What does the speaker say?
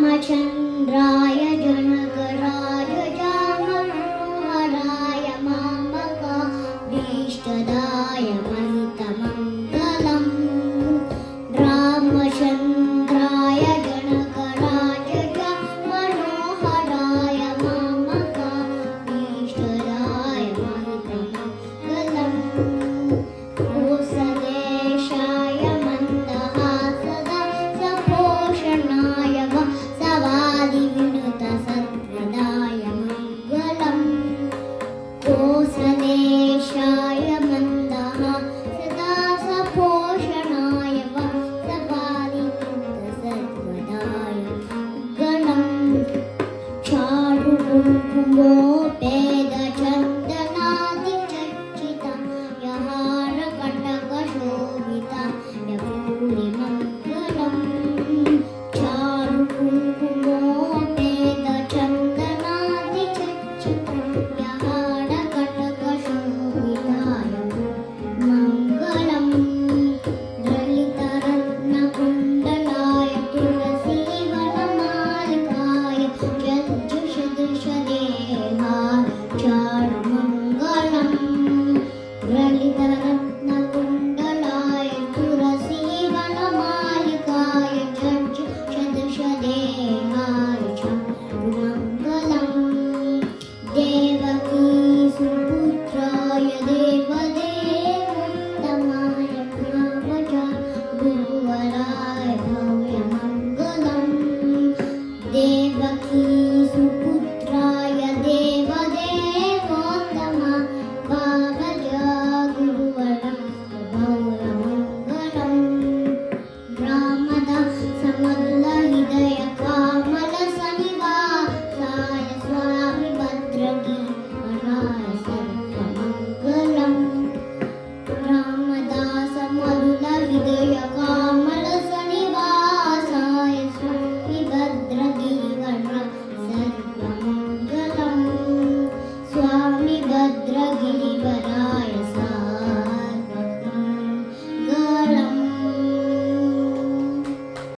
रामचन्द्राय जनकराय जामनोहराय मामकाभीष्टदाय महितमङ्गलम् रामचन्द्राय जनकराय जामनोहराय मामकाभीष्टदाय महितमङ्गलम् कोसलेशाय मन्दहासदा सपोषणाय सवादिविनुतसत्वदाय मङ्गलम् कोसलेशाय मन्दहासदा सपोषणाय सवादिविनुतसत्वदाय मङ्गलम् चारुकुङ्कुमोपेदचन्दनादिचर्चितं यहारकटकशोभितं यभूरिमङ्गलम् चारुकुङ्कुमोपेदचन्दनादिचर्चितं यहारकटकशोभिताय मङ्गलम् ललितरत्नकुण्डलाय तुलसीवनमालिकाय जज्जुषदृशदेहाय चारुमङ्गलम् ललितरत्नकुण्डलाय तुलसीवनमालिकाय जज्जुषदृशदेहाय चारुमङ्गलम् देवकी सुपुत्राय देवदेवोत्तमाय भावजाय गुरुवराय भव्यमङ्गलम् देवकी सुपुत्राय देवदेवोत्तमाय भावजाय गुरुवराय भव्यमङ्गलम् रामदासमल्लहृदय कामलसनिवासाय स्वामि भद्रगीवराय सर्वमङ्गलम् रामदासमल्लहृदय कामलसनिवासाय स्वामि भद्रगीवराय सर्वमङ्गलम् स्वामि भद्रगिरिवराय